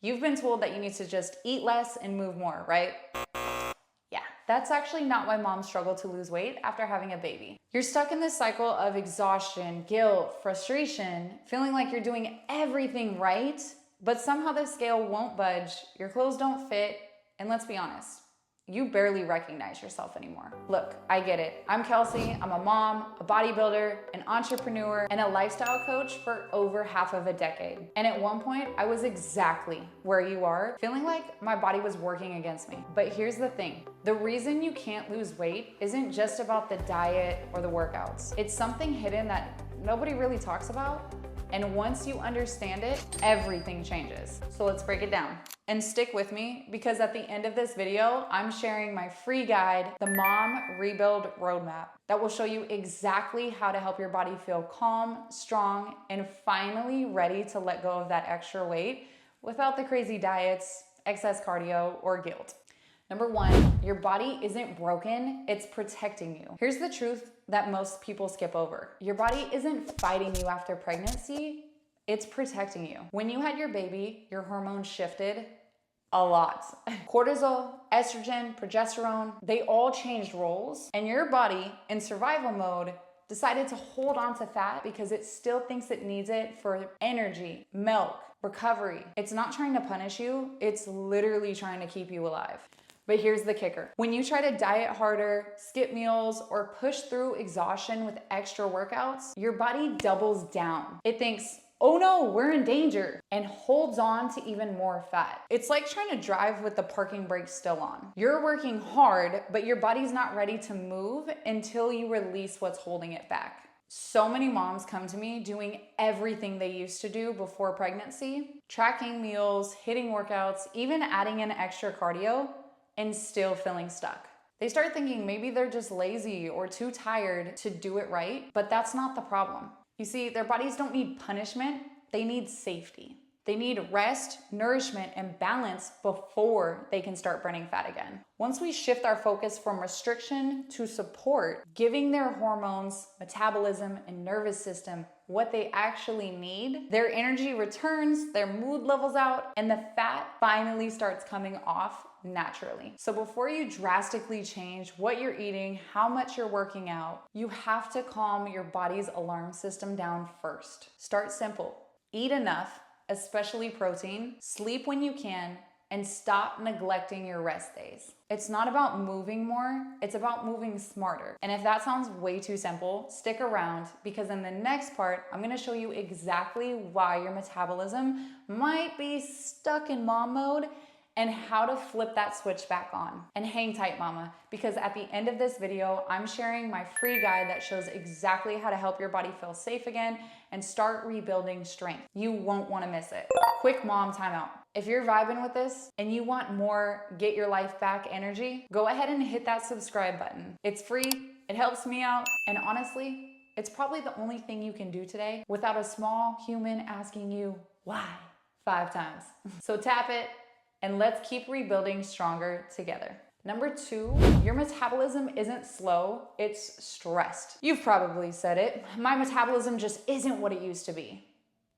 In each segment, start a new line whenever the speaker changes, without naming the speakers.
You've been told that you need to just eat less and move more, right? Yeah, that's actually not why moms struggle to lose weight after having a baby. You're stuck in this cycle of exhaustion, guilt, frustration, feeling like you're doing everything right, but somehow the scale won't budge, your clothes don't fit, and let's be honest, you barely recognize yourself anymore. Look, I get it. I'm Kelsey. I'm a mom, a bodybuilder, an entrepreneur, and a lifestyle coach for over half of a decade. And at one point, I was exactly where you are, feeling like my body was working against me. But here's the thing. The reason you can't lose weight isn't just about the diet or the workouts. It's something hidden that nobody really talks about. And once you understand it, everything changes. So let's break it down. And stick with me because at the end of this video, I'm sharing my free guide, the Mom Rebuild Roadmap, that will show you exactly how to help your body feel calm, strong, and finally ready to let go of that extra weight without the crazy diets, excess cardio, or guilt. Number one, your body isn't broken, it's protecting you. Here's the truth that most people skip over. Your body isn't fighting you after pregnancy, it's protecting you. When you had your baby, your hormones shifted a lot. Cortisol, estrogen, progesterone, they all changed roles, and your body, in survival mode, decided to hold on to fat because it still thinks it needs it for energy, milk, recovery. It's not trying to punish you, it's literally trying to keep you alive. But here's the kicker. When you try to diet harder, skip meals, or push through exhaustion with extra workouts, your body doubles down. It thinks, oh no, we're in danger, and holds on to even more fat. It's like trying to drive with the parking brake still on. You're working hard, but your body's not ready to move until you release what's holding it back. So many moms come to me doing everything they used to do before pregnancy, tracking meals, hitting workouts, even adding in extra cardio, and still feeling stuck. They start thinking maybe they're just lazy or too tired to do it right, but that's not the problem. You see, their bodies don't need punishment, they need safety. They need rest, nourishment, and balance before they can start burning fat again. Once we shift our focus from restriction to support, giving their hormones, metabolism, and nervous system what they actually need, their energy returns, their mood levels out, and the fat finally starts coming off naturally. So before you drastically change what you're eating, how much you're working out, you have to calm your body's alarm system down first. Start simple. Eat enough, especially protein, sleep when you can, and stop neglecting your rest days. It's not about moving more, it's about moving smarter. And if that sounds way too simple, stick around because in the next part, I'm gonna show you exactly why your metabolism might be stuck in mom mode and how to flip that switch back on. And hang tight, mama, because at the end of this video, I'm sharing my free guide that shows exactly how to help your body feel safe again and start rebuilding strength. You won't wanna miss it. Quick mom timeout. If you're vibing with this and you want more get your life back energy, go ahead and hit that subscribe button. It's free, it helps me out, and honestly, it's probably the only thing you can do today without a small human asking you why 5 times. So tap it, and let's keep rebuilding stronger together. Number 2, your metabolism isn't slow, it's stressed. You've probably said it, my metabolism just isn't what it used to be.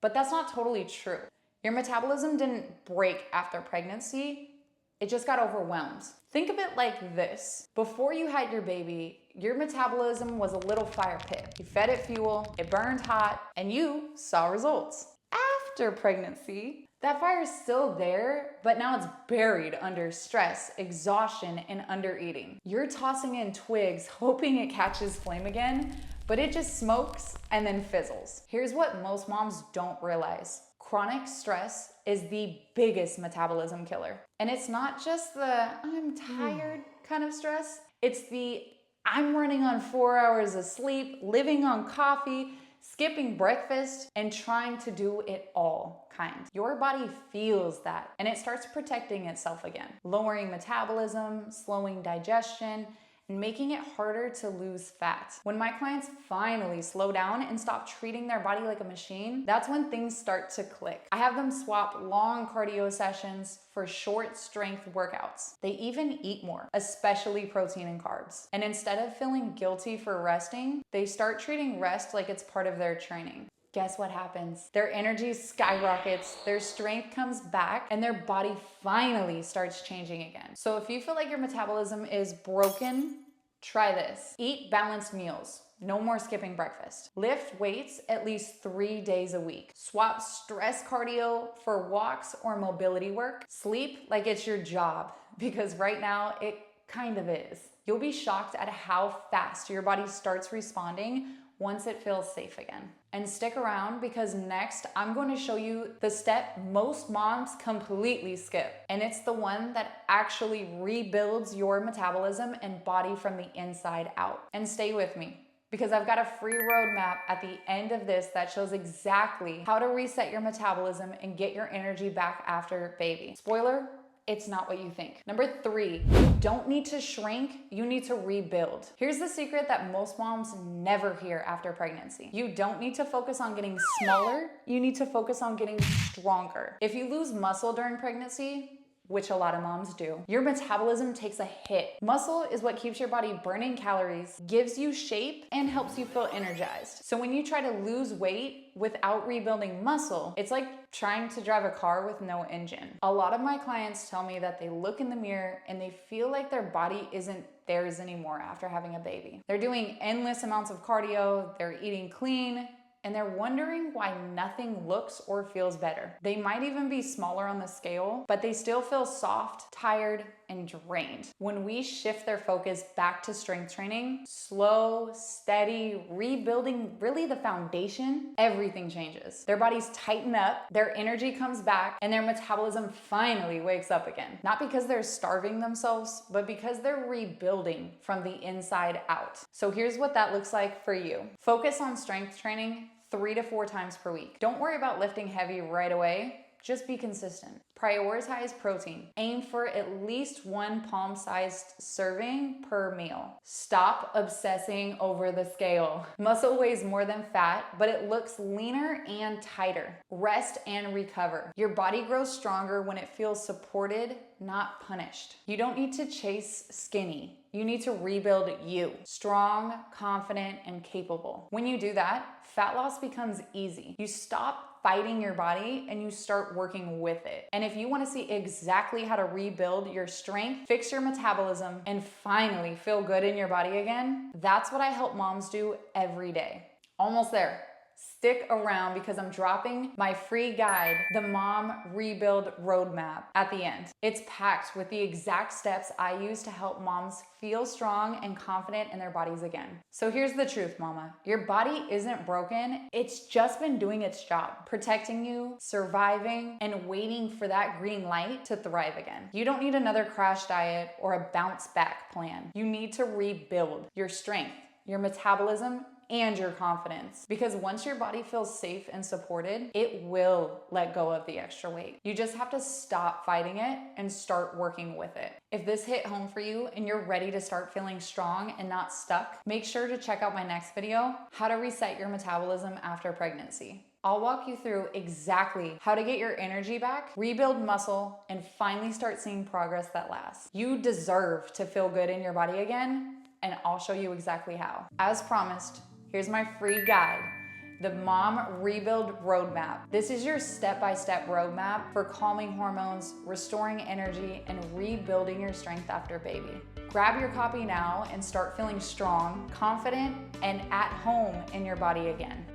But that's not totally true. Your metabolism didn't break after pregnancy, it just got overwhelmed. Think of it like this. Before you had your baby, your metabolism was a little fire pit. You fed it fuel, it burned hot, and you saw results. After pregnancy, that fire is still there, but now it's buried under stress, exhaustion, and undereating. You're tossing in twigs, hoping it catches flame again, but it just smokes and then fizzles. Here's what most moms don't realize. Chronic stress is the biggest metabolism killer. And it's not just the I'm tired kind of stress, it's the I'm running on 4 hours of sleep, living on coffee, skipping breakfast, and trying to do it all kind. Your body feels that and it starts protecting itself again, lowering metabolism, slowing digestion, and making it harder to lose fat. When my clients finally slow down and stop treating their body like a machine, that's when things start to click. I have them swap long cardio sessions for short strength workouts. They even eat more, especially protein and carbs. And instead of feeling guilty for resting, they start treating rest like it's part of their training. guess what happens? Their energy skyrockets, their strength comes back, and their body finally starts changing again. So if you feel like your metabolism is broken, try this. Eat balanced meals. No more skipping breakfast. Lift weights at least 3 days a week. Swap stress cardio for walks or mobility work. Sleep like it's your job, because right now it kind of is. You'll be shocked at how fast your body starts responding once it feels safe again. And stick around, because next I'm going to show you the step most moms completely skip. And it's the one that actually rebuilds your metabolism and body from the inside out. And stay with me, because I've got a free roadmap at the end of this that shows exactly how to reset your metabolism and get your energy back after baby. Spoiler, it's not what you think. Number 3, you don't need to shrink, you need to rebuild. Here's the secret that most moms never hear after pregnancy. You don't need to focus on getting smaller, you need to focus on getting stronger. If you lose muscle during pregnancy, which a lot of moms do, your metabolism takes a hit. Muscle is what keeps your body burning calories, gives you shape, and helps you feel energized. So when you try to lose weight without rebuilding muscle, it's like trying to drive a car with no engine. A lot of my clients tell me that they look in the mirror and they feel like their body isn't theirs anymore after having a baby. They're doing endless amounts of cardio, they're eating clean, and they're wondering why nothing looks or feels better. They might even be smaller on the scale, but they still feel soft, tired, and drained. When we shift their focus back to strength training, slow, steady, rebuilding really the foundation, everything changes. Their bodies tighten up, their energy comes back, and their metabolism finally wakes up again. Not because they're starving themselves, but because they're rebuilding from the inside out. So here's what that looks like for you. Focus on strength training 3 to 4 times per week. Don't worry about lifting heavy right away. Just be consistent. Prioritize protein. Aim for at least 1 palm-sized serving per meal. Stop obsessing over the scale. Muscle weighs more than fat, but it looks leaner and tighter. Rest and recover. Your body grows stronger when it feels supported, not punished. You don't need to chase skinny. You need to rebuild you. Strong, confident, and capable. When you do that, fat loss becomes easy. You stop fighting your body and you start working with it. And if you want to see exactly how to rebuild your strength, fix your metabolism, and finally feel good in your body again, that's what I help moms do every day. Almost there. Stick around, because I'm dropping my free guide, the Mom Rebuild Roadmap, at the end. It's packed with the exact steps I use to help moms feel strong and confident in their bodies again. So here's the truth, mama. Your body isn't broken. It's just been doing its job, protecting you, surviving, and waiting for that green light to thrive again. You don't need another crash diet or a bounce back plan. You need to rebuild your strength, your metabolism, and your confidence. Because once your body feels safe and supported, it will let go of the extra weight. You just have to stop fighting it and start working with it. If this hit home for you and you're ready to start feeling strong and not stuck, make sure to check out my next video, how to reset your metabolism after pregnancy. I'll walk you through exactly how to get your energy back, rebuild muscle, and finally start seeing progress that lasts. You deserve to feel good in your body again, and I'll show you exactly how. As promised, here's my free guide, the Mom Rebuild Roadmap. This is your step-by-step roadmap for calming hormones, restoring energy, and rebuilding your strength after baby. Grab your copy now and start feeling strong, confident, and at home in your body again.